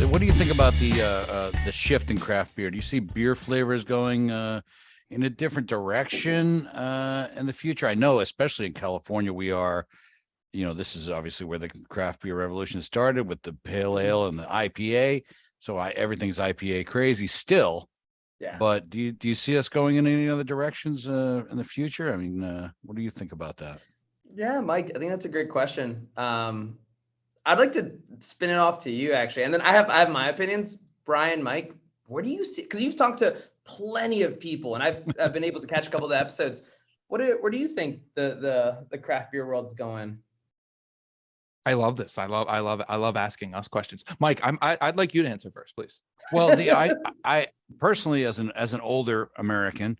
What do you think about the shift in craft beer? Do you see beer flavors going in a different direction in the future? I know, especially in California, we are, this is obviously where the craft beer revolution started with the pale ale and the IPA. So everything's IPA crazy still. Yeah. But do you see us going in any other directions in the future? I mean, what do you think about that? Yeah, Mike, I think that's a great question. I'd like to spin it off to you actually, and then I have my opinions. Brian, Mike, what do you see? Because you've talked to plenty of people, and I've been able to catch a couple of the episodes. Where do you think the craft beer world's going? I love this. I love asking us questions. Mike, I'd like you to answer first, please. Well, I personally, as an older American,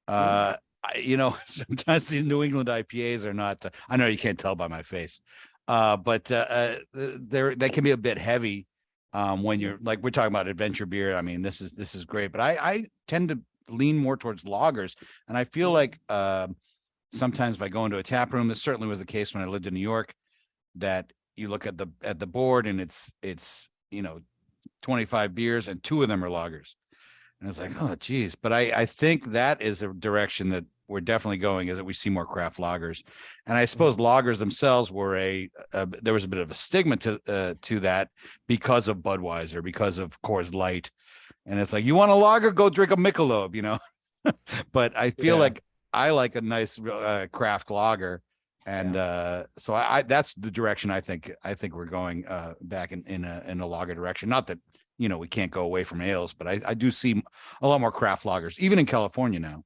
sometimes these New England IPAs are not. I know you can't tell by my face, but they can be a bit heavy when you're like we're talking about adventure beer. I mean, this is great, but I tend to lean more towards lagers, and I feel like sometimes if I go into a tap room, this certainly was the case when I lived in New York, that you look at the board and it's 25 beers and 2 of them are lagers. And it's like, oh, geez. But I think that is a direction that we're definitely going, is that we see more craft lagers. And I suppose lagers themselves were there was a bit of a stigma to that because of Budweiser, because of Coors Light. And it's like, you want a lager, go drink a Michelob, But I feel like I like a nice craft lager. And so that's the direction I think we're going back in a lager direction. Not that we can't go away from ales, but I do see a lot more craft lagers, even in California now.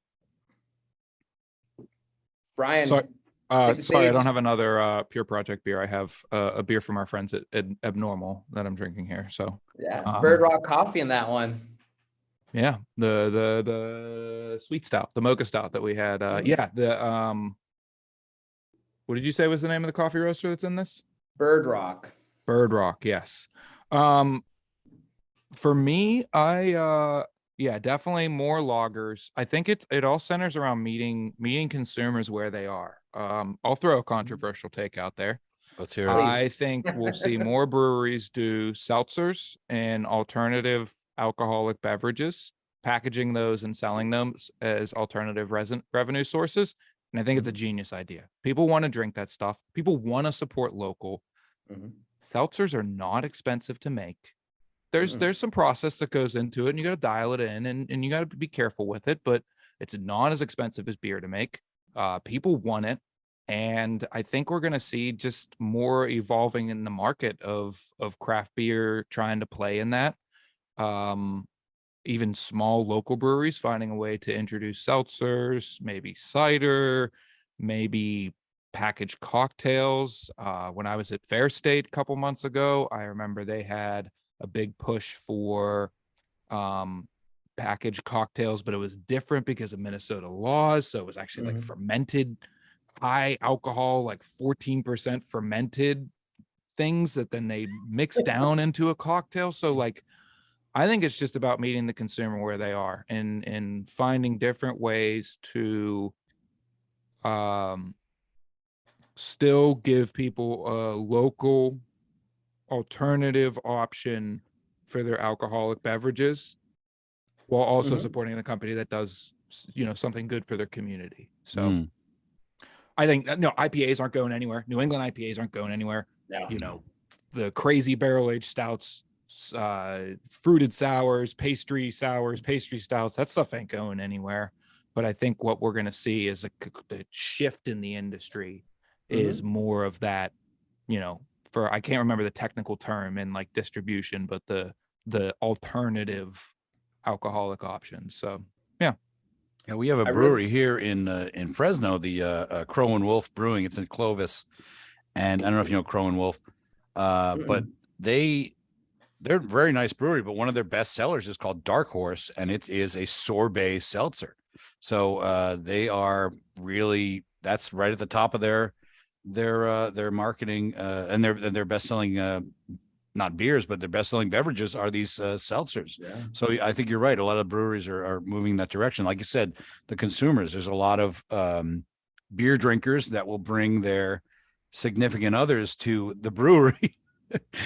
Brian, sorry, I don't have another Pure Project beer. I have a beer from our friends at Abnormal that I'm drinking here. So Bird Rock coffee in that one. Yeah, the sweet stout, the mocha stout that we had. What did you say was the name of the coffee roaster that's in this? Bird Rock. Bird Rock, yes. For me, definitely more lagers. I think it all centers around meeting consumers where they are. I'll throw a controversial take out there. Let's hear it. I think we'll see more breweries do seltzers and alternative alcoholic beverages, packaging those and selling them as alternative revenue sources. And I think it's a genius idea. People want to drink that stuff. People want to support local. Mm-hmm. Seltzers are not expensive to make. There's some process that goes into it, and you got to dial it in, and you got to be careful with it, but it's not as expensive as beer to make. People want it. And I think we're going to see just more evolving in the market of craft beer trying to play in that. Even small local breweries finding a way to introduce seltzers, maybe cider, maybe packaged cocktails. When I was at Fair State a couple months ago, I remember they had a big push for packaged cocktails, but it was different because of Minnesota laws. So it was actually like fermented, high alcohol, like 14% fermented things that then they mix down into a cocktail. So like, I think it's just about meeting the consumer where they are and finding different ways to still give people a local alternative option for their alcoholic beverages while also supporting the company that does, something good for their community. So I think IPAs aren't going anywhere. New England IPAs aren't going anywhere. No. The crazy barrel aged stouts fruited sours, pastry stouts. That stuff ain't going anywhere. But I think what we're going to see is a shift in the industry is more of that, you know, for, I can't remember the technical term in like distribution, but the alternative alcoholic options. So yeah. Yeah, we have a brewery here in Fresno, the Crow and Wolf Brewing. It's in Clovis, and I don't know if you know Crow and Wolf, but they're a very nice brewery. But one of their best sellers is called Dark Horse, and it is a sorbet seltzer. So they are really, that's right at the top of their marketing, and their best selling not beers, but their best-selling beverages are these seltzers. Yeah. So I think you're right. A lot of breweries are moving in that direction. Like you said, the consumers, there's a lot of beer drinkers that will bring their significant others to the brewery,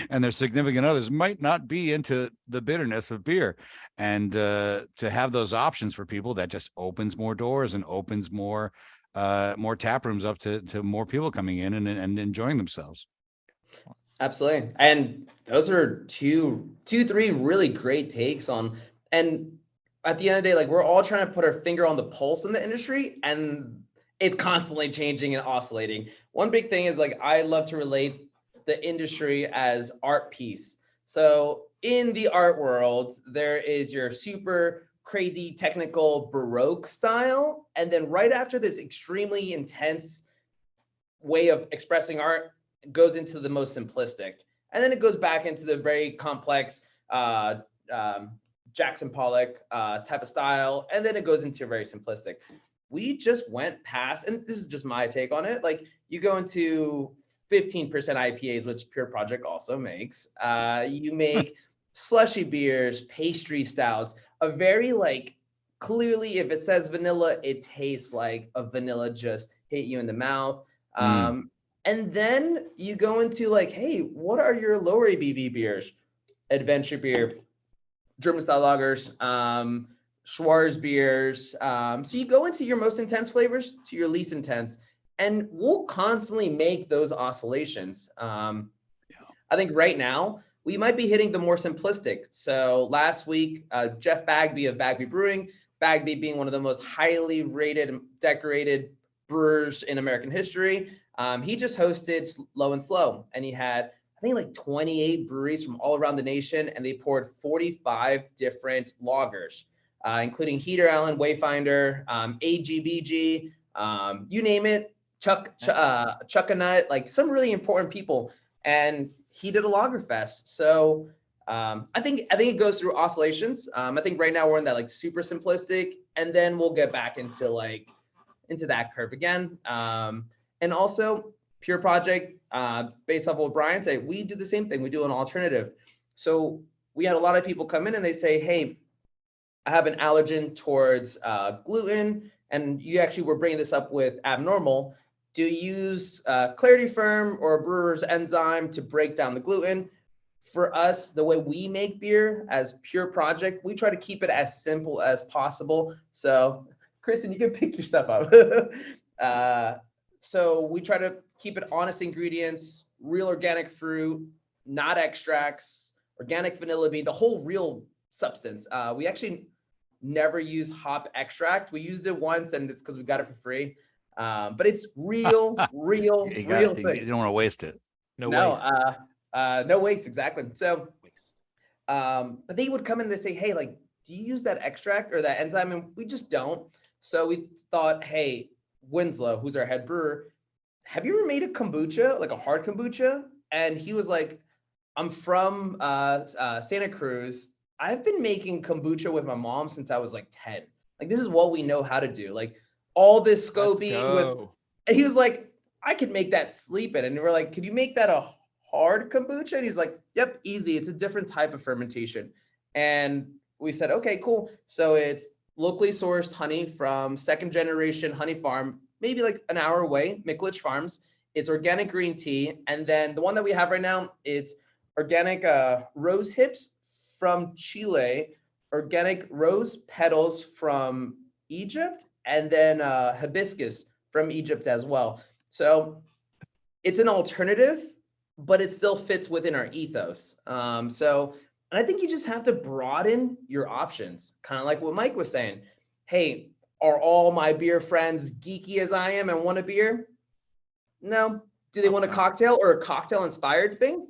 and their significant others might not be into the bitterness of beer. And to have those options for people, that just opens more doors and opens more tap rooms up to more people coming in and enjoying themselves. Absolutely. And those are three really great takes on, and at the end of the day, like, we're all trying to put our finger on the pulse in the industry, and it's constantly changing and oscillating. One big thing is, like, I love to relate the industry as art piece. So in the art world, there is your super crazy technical Baroque style. And then right after this extremely intense way of expressing art, goes into the most simplistic, and then it goes back into the very complex Jackson Pollock type of style, and then it goes into very simplistic. We just went past, and this is just my take on it, like, you go into 15% IPAs, which Pure Project also makes. You make slushy beers, pastry stouts, a very, like, clearly, if it says vanilla, it tastes like a vanilla just hit you in the mouth. And then you go into, like, hey, what are your lower ABV beers? Adventure beer, German style lagers, Schwarz beers. So you go into your most intense flavors to your least intense, and we'll constantly make those oscillations. I think right now we might be hitting the more simplistic. So last week, Jeff Bagby of Bagby Brewing, Bagby being one of the most highly rated and decorated brewers in American history, he just hosted Low and Slow, and he had, I think, like 28 breweries from all around the nation, and they poured 45 different lagers, including Heater Allen, Wayfinder, AGBG, you name it, Chuckanut, like some really important people, and he did a lager fest. So I think it goes through oscillations. I think right now we're in that, like, super simplistic, and then we'll get back into that curve again. And also Pure Project, based off what Brian said, we do the same thing. We do an alternative. So we had a lot of people come in and they say, hey, I have an allergen towards gluten, and you actually were bringing this up with Abnormal. Do you use Clarity Firm or a brewer's enzyme to break down the gluten? For us, the way we make beer as Pure Project, we try to keep it as simple as possible. So Kristen, you can pick your stuff up. So we try to keep it honest ingredients, real organic fruit, not extracts, organic vanilla bean, the whole real substance. We actually never use hop extract. We used it once, and it's because we got it for free. But it's real thing. You don't want to waste it. No waste, exactly. So, but they would come in and they say, hey, like, do you use that extract or that enzyme? And we just don't. So we thought, hey, Winslow, who's our head brewer, have you ever made a kombucha, like a hard kombucha? And he was like, I'm from Santa Cruz. I've been making kombucha with my mom since I was like 10. Like, this is what we know how to do. Like, all this SCOBY with, and he was like, I could make that sleeping. And we're like, could you make that a hard kombucha? And he's like, yep, easy. It's a different type of fermentation. And we said, okay, cool. So it's locally sourced honey from second generation honey farm, maybe like an hour away, Mickledge Farms. It's organic green tea. And then the one that we have right now, it's organic rose hips from Chile, organic rose petals from Egypt, and then hibiscus from Egypt as well. So it's an alternative, but it still fits within our ethos. So And I think you just have to broaden your options, kind of like what Mike was saying. Hey, are all my beer friends geeky as I am and want a beer? No. Do they want a cocktail or a cocktail inspired thing?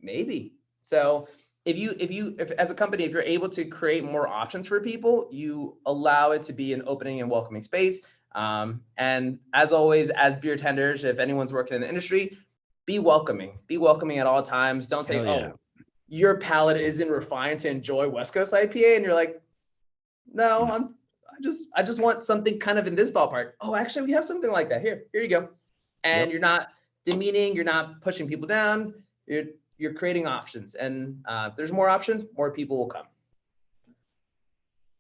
Maybe. So if as a company, if you're able to create more options for people, you allow it to be an opening and welcoming space. And as always, as beer tenders, if anyone's working in the industry, be welcoming at all times. Don't say, oh, your palate isn't refined to enjoy West Coast IPA. And you're like, no, I just want something kind of in this ballpark. Oh, actually, we have something like that. Here you go. And you're not demeaning, you're not pushing people down, you're creating options. And there's more options, more people will come.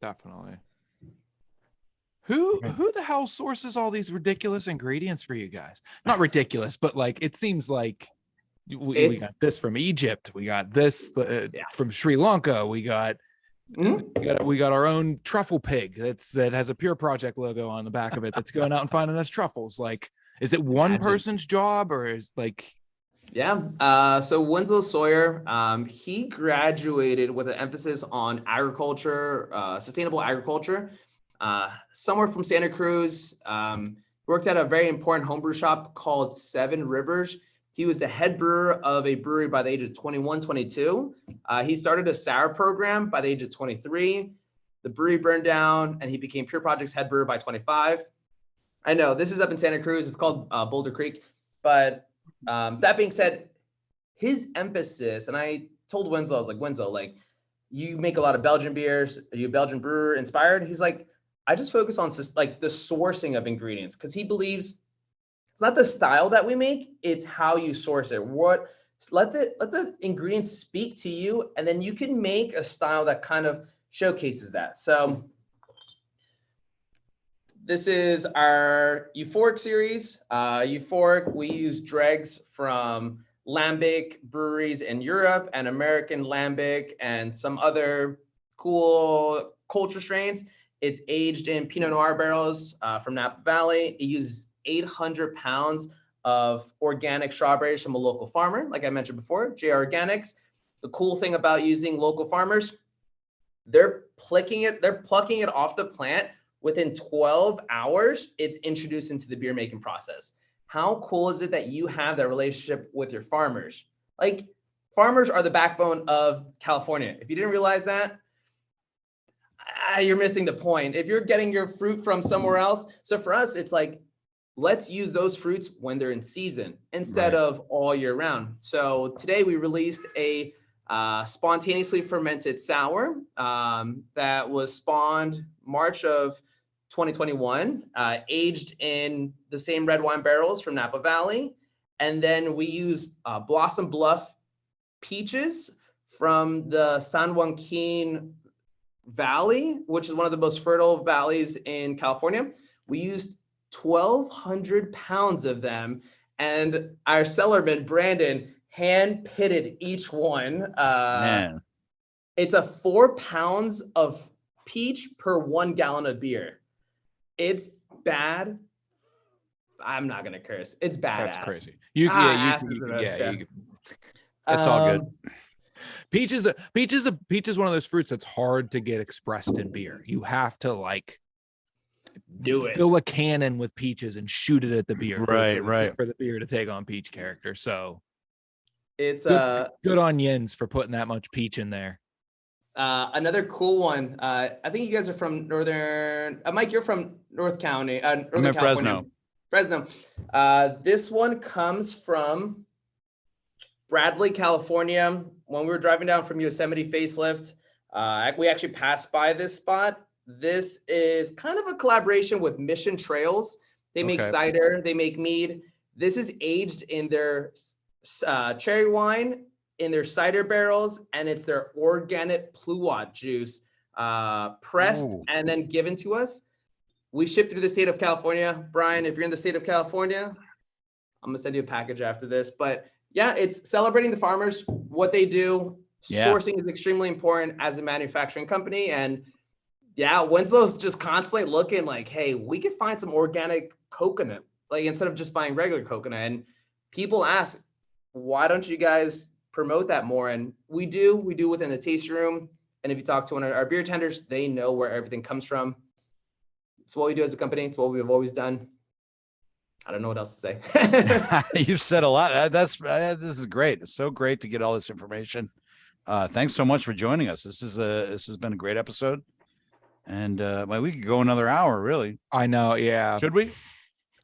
Definitely. Who the hell sources all these ridiculous ingredients for you guys? Not ridiculous, but like it seems like we got this from Egypt, we got this from Sri Lanka, we got our own truffle pig that has a Pure Project logo on the back of it that's going out and finding us truffles. Like, is it one person's job or is like? So Winslow Sawyer, he graduated with an emphasis on agriculture, sustainable agriculture, somewhere from Santa Cruz. Worked at a very important homebrew shop called Seven Rivers. He was the head brewer of a brewery by the age of 21, 22. He started a sour program by the age of 23. The brewery burned down and he became Pure Project's head brewer by 25. I know this is up in Santa Cruz. It's called Boulder Creek. But that being said, his emphasis, and I told Winslow, I was like, Winslow, like, you make a lot of Belgian beers. Are you a Belgian brewer inspired? He's like, I just focus on like the sourcing of ingredients, because he believes it's not the style that we make, it's how you source it. Let the ingredients speak to you, and then you can make a style that kind of showcases that. So this is our Euphoric series. Euphoric, we use dregs from lambic breweries in Europe and American lambic and some other cool culture strains. It's aged in Pinot Noir barrels from Napa Valley. It uses 800 pounds of organic strawberries from a local farmer, like I mentioned before, JR Organics. The cool thing about using local farmers, they're plucking it off the plant. Within 12 hours, it's introduced into the beer making process. How cool is it that you have that relationship with your farmers? Like, farmers are the backbone of California. If you didn't realize that, you're missing the point. If you're getting your fruit from somewhere else, so for us, it's like, let's use those fruits when they're in season instead of all year round. So today we released a spontaneously fermented sour that was spawned March of 2021, aged in the same red wine barrels from Napa Valley. And then we use Blossom Bluff peaches from the San Joaquin Valley, which is one of the most fertile valleys in California. We used 1,200 pounds of them, and our cellarman, Brandon, hand pitted each one. Man. It's a 4 pounds of peach per 1 gallon of beer. It's bad. I'm not gonna curse. It's badass. That's crazy. It's all good. Peach is one of those fruits that's hard to get expressed in beer. You have to like do it. Fill a cannon with peaches and shoot it at the beer. Right. For the beer to take on peach character. So it's good on Jens for putting that much peach in there. Another cool one. I think you guys are from Northern. Mike, you're from North County. I'm in Fresno. This one comes from Bradley, California. When we were driving down from Yosemite Facelift, we actually passed by this spot. This is kind of a collaboration with Mission Trails. They make cider, they make mead. This is aged in their cherry wine, in their cider barrels, and it's their organic pluot juice, pressed and then given to us. We ship through the state of California. Brian, if you're in the state of California, I'm gonna send you a package after this. But yeah, it's celebrating the farmers, what they do. Sourcing is extremely important as a manufacturing company. And yeah, Winslow's just constantly looking like, hey, we could find some organic coconut, like instead of just buying regular coconut. And people ask, why don't you guys promote that more. And we do within the tasting room. And if you talk to one of our beer tenders, they know where everything comes from. It's what we do as a company. It's what we've always done. I don't know what else to say. You've said a lot. This is great. It's so great to get all this information. Thanks so much for joining us. This has been a great episode. And we could go another hour, really. I know. Yeah. Should we?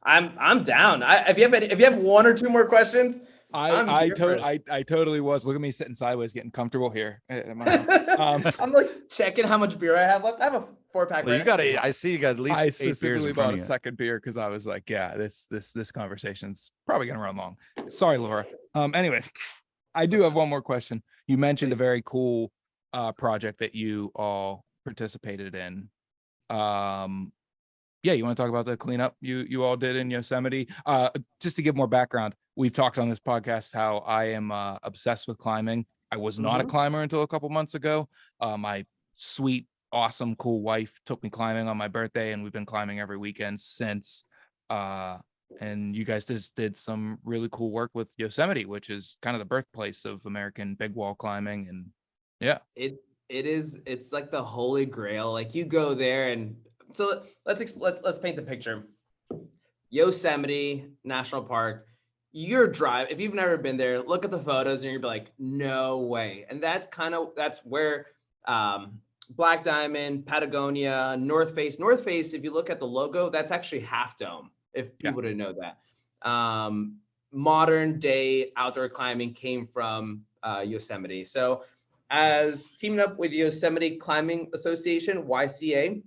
I'm down. If you have one or two more questions, I totally was. Look at me sitting sideways, getting comfortable here. I'm like checking how much beer I have left. I have a 4-pack. Well, I see you got at least 8 beers. I specifically bought a second beer because I was like, yeah, this conversation's probably gonna run long. Sorry, Laura. Anyway, I do have one more question. You mentioned a very cool project that you all participated in. Yeah, you want to talk about the cleanup you all did in Yosemite? Just to give more background, we've talked on this podcast how I am obsessed with climbing. I was not a climber until a couple months ago. My sweet, awesome, cool wife took me climbing on my birthday, and we've been climbing every weekend since. And you guys just did some really cool work with Yosemite, which is kind of the birthplace of American big wall climbing. And yeah, it's like the holy grail. Like you go there, and so let's paint the picture. Yosemite National Park. If you've never been there, look at the photos and you'll be like, no way. And that's where Black Diamond, Patagonia, North Face, if you look at the logo, that's actually Half Dome, if people didn't know that. Modern day outdoor climbing came from Yosemite. So as teaming up with Yosemite Climbing Association, YCA,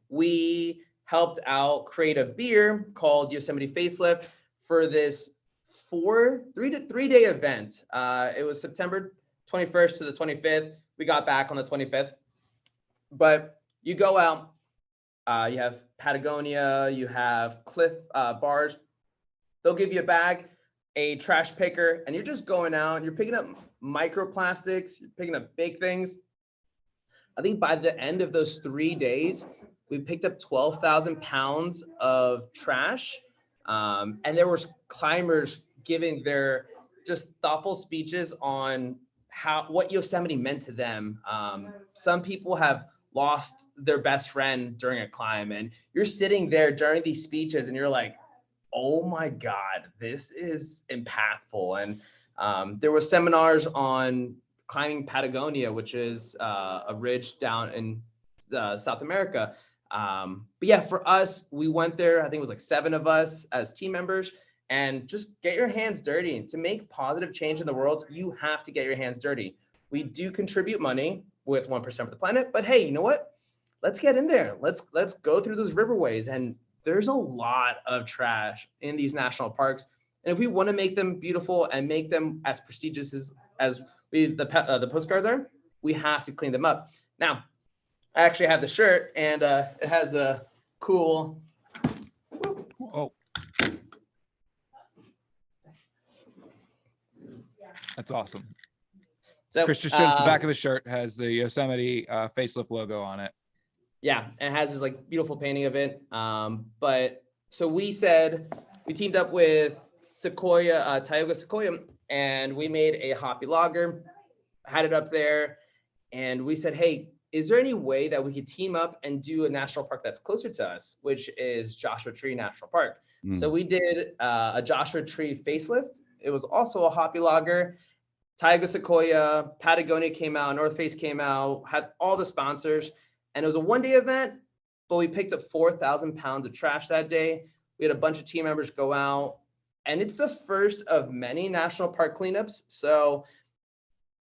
we helped out create a beer called Yosemite Facelift for this 3-day event. It was September 21st to the 25th. We got back on the 25th. But you go out, you have Patagonia, you have Cliff Bars. They'll give you a bag, a trash picker, and you're just going out and you're picking up microplastics, you're picking up big things. I think by the end of those 3 days, we picked up 12,000 pounds of trash. And there were climbers giving their just thoughtful speeches on what Yosemite meant to them. Some people have lost their best friend during a climb, and you're sitting there during these speeches and you're like, oh my God, this is impactful. And there were seminars on climbing Patagonia, which is a ridge down in South America. But yeah, for us, we went there, I think it was like 7 of us as team members, and just get your hands dirty. To make positive change in the world, you have to get your hands dirty. We do contribute money with 1% of the planet, but hey, you know what? Let's get in there. Let's go through those riverways. And there's a lot of trash in these national parks. And if we want to make them beautiful and make them as prestigious as the postcards are, we have to clean them up. Now, I actually have the shirt, and it has the cool. Oh, that's awesome. So Chris just shows the back of the shirt, has the Yosemite Facelift logo on it. Yeah, it has this like beautiful painting of it. But so we teamed up with Tioga Sequoia, and we made a hoppy lager, had it up there, and we said, hey, is there any way that we could team up and do a national park that's closer to us, which is Joshua Tree National Park? So we did a Joshua Tree Facelift. It was also a hoppy lager. Tioga Sequoia, Patagonia came out, North Face came out, had all the sponsors, and it was a 1-day event, but we picked up 4,000 pounds of trash that day. We had a bunch of team members go out, and it's the first of many national park cleanups. So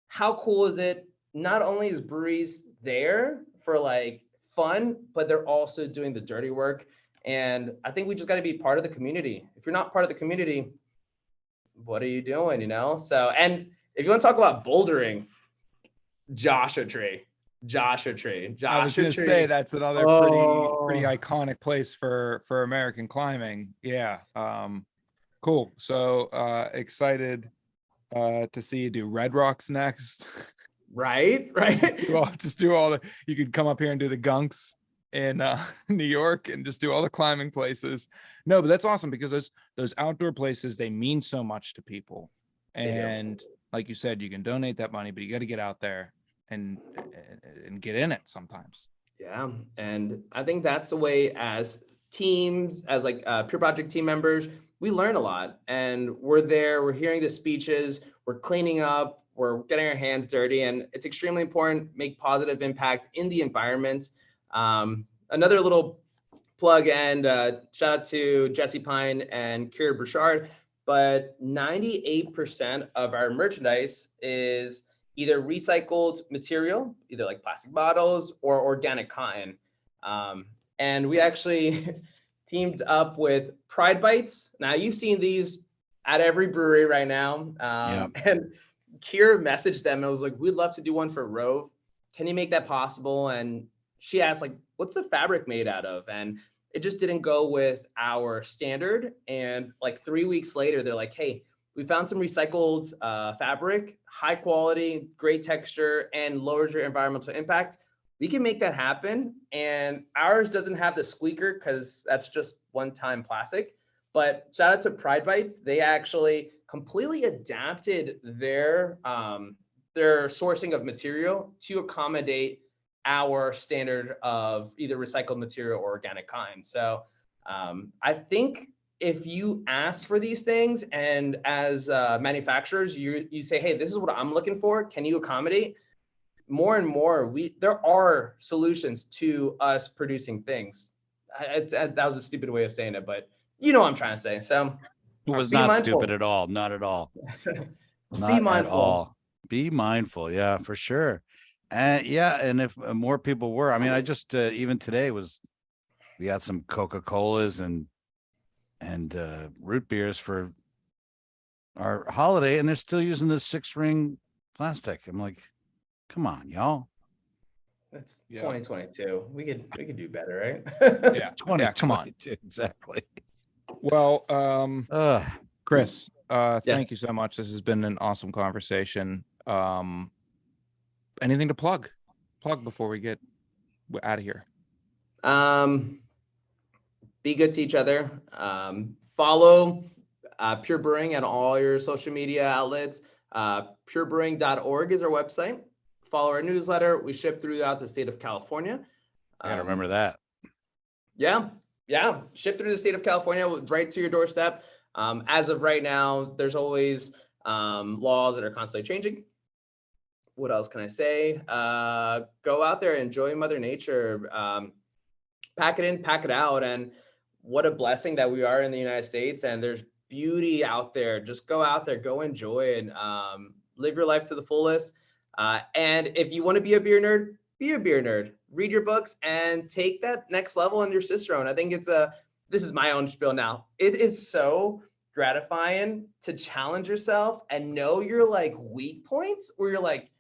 how cool is it? Not only is breweries there for like fun, but they're also doing the dirty work. And I think we just got to be part of the community. If you're not part of the community, what are you doing, So, and if you want to talk about bouldering, Joshua Tree. I was going to say that's another pretty iconic place for American climbing. Yeah. Cool. So excited to see you do Red Rocks next. Right. Just do all the. You could come up here and do the gunks in New York and just do all the climbing places. No, but that's awesome because those outdoor places, they mean so much to people. And like you said, you can donate that money, but you got to get out there and get in it sometimes. Yeah, and I think that's the way as teams, as like Pure Project team members, we learn a lot, and we're there, we're hearing the speeches, we're cleaning up, we're getting our hands dirty, and it's extremely important, make positive impact in the environment. Another little plug and shout out to Jesse Pine and Kira Bouchard, but 98% of our merchandise is either recycled material, either like plastic bottles or organic cotton. And we actually teamed up with Pride Bites. Now you've seen these at every brewery right now. And Kira messaged them and was like, we'd love to do one for Rove. Can you make that possible? And she asked like, what's the fabric made out of? And it just didn't go with our standard. And like 3 weeks later, they're like, hey, we found some recycled fabric, high quality, great texture, and lowers your environmental impact. We can make that happen. And ours doesn't have the squeaker because that's just one-time plastic. But shout out to Pride Bites. They actually completely adapted their sourcing of material to accommodate our standard of either recycled material or organic kind. So I think if you ask for these things and as manufacturers, you say, hey, this is what I'm looking for. Can you accommodate? More and more, there are solutions to us producing things. That was a stupid way of saying it, but you know what I'm trying to say. So it was not stupid at all. Not at all. Be mindful. At all. Be mindful. Yeah, for sure. And and if more people were, I mean, I just even today we got some Coca-Colas and root beers for our holiday, and they're still using this 6-ring plastic. I'm like, come on, y'all. It's 2022. We could do better, right? Yeah, 2022. Come on. Exactly. Well, Chris, Yes. thank you so much. This has been an awesome conversation. Anything to plug before we get out of here? Be good to each other. Follow Pure Brewing at all your social media outlets. Purebrewing.org is our website. Follow our newsletter. We ship throughout the state of California. I gotta remember that. Yeah. Ship through the state of California right to your doorstep. As of right now, there's always laws that are constantly changing. What else can I say? Go out there, enjoy Mother Nature, pack it in, pack it out. And what a blessing that we are in the United States, and there's beauty out there. Just go out there, go enjoy it, live your life to the fullest. And if you want to be a beer nerd, be a beer nerd. Read your books and take that next level in your Cicerone. I think this is my own spiel now. It is so gratifying to challenge yourself and know your like weak points where you're like,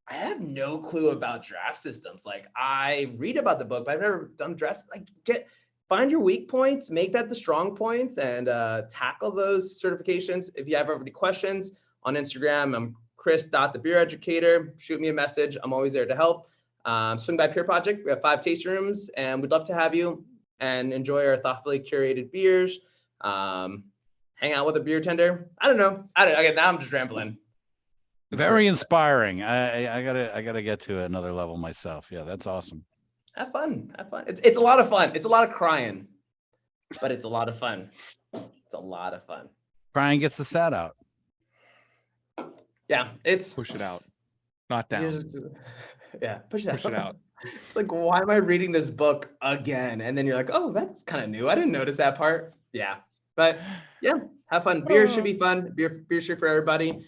I have no clue about draft systems. Like I read about the book, but I've never done draft. Like find your weak points, make that the strong points, and tackle those certifications. If you have any questions on Instagram, I'm Chris.thebeereducator. Shoot me a message. I'm always there to help. Swing by Pure Project. We have 5 tasting rooms, and we'd love to have you and enjoy our thoughtfully curated beers. Hang out with a beer tender. I don't know. Okay, now I'm just rambling. Very inspiring. I gotta get to another level myself. Yeah, that's awesome. Have fun. It's a lot of fun. It's a lot of crying, but it's a lot of fun. It's a lot of fun. Brian gets the sad out. Yeah, it's push it out, not down. Push it out. Push it out. It's like, why am I reading this book again? And then you're like, oh, that's kind of new. I didn't notice that part. Yeah, but yeah, have fun. Beer should be fun. Beer should for everybody.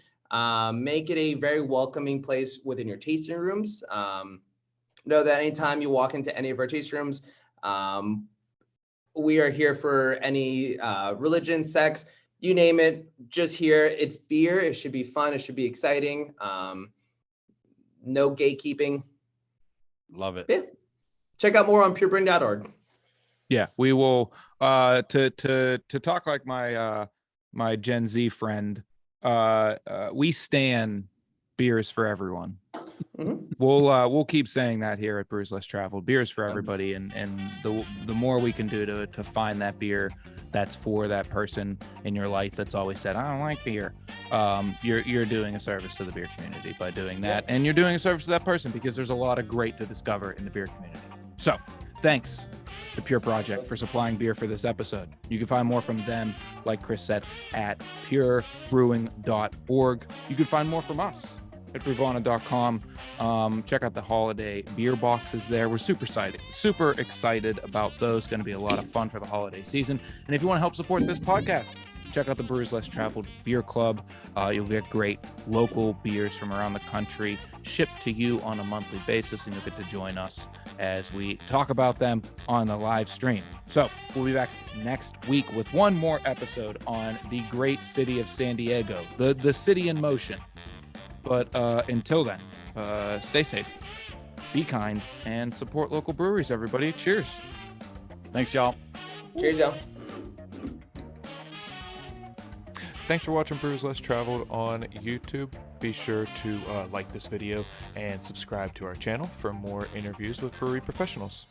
Make it a very welcoming place within your tasting rooms. Know that anytime you walk into any of our tasting rooms, we are here for any religion, sex, you name it, just here. It's beer. It should be fun. It should be exciting. No gatekeeping. Love it. Yeah. Check out more on purebrewing.org. Yeah, we will to talk like my my Gen Z friend. We stan beers for everyone. Mm-hmm. We'll keep saying that here at Brews Less Traveled. Beers for everybody, and the more we can do to find that beer that's for that person in your life that's always said, I don't like beer. You're doing a service to the beer community by doing that, and you're doing a service to that person because there's a lot of great to discover in the beer community. So thanks to Pure Project for supplying beer for this episode. You can find more from them, like Chris said, at purebrewing.org. You can find more from us at brewvana.com. Check out the holiday beer boxes there. We're super excited about those. Going to be a lot of fun for the holiday season. And if you want to help support this podcast, check out the Brews Less Traveled Beer Club. You'll get great local beers from around the country shipped to you on a monthly basis, and you'll get to join us as we talk about them on the live stream. So we'll be back next week with one more episode on the great city of San Diego, the city in motion. But until then, stay safe, be kind, and support local breweries, everybody. Cheers. Thanks, y'all. Cheers, y'all. Thanks for watching Brews Less Traveled on YouTube. Be sure to like this video and subscribe to our channel for more interviews with brewery professionals.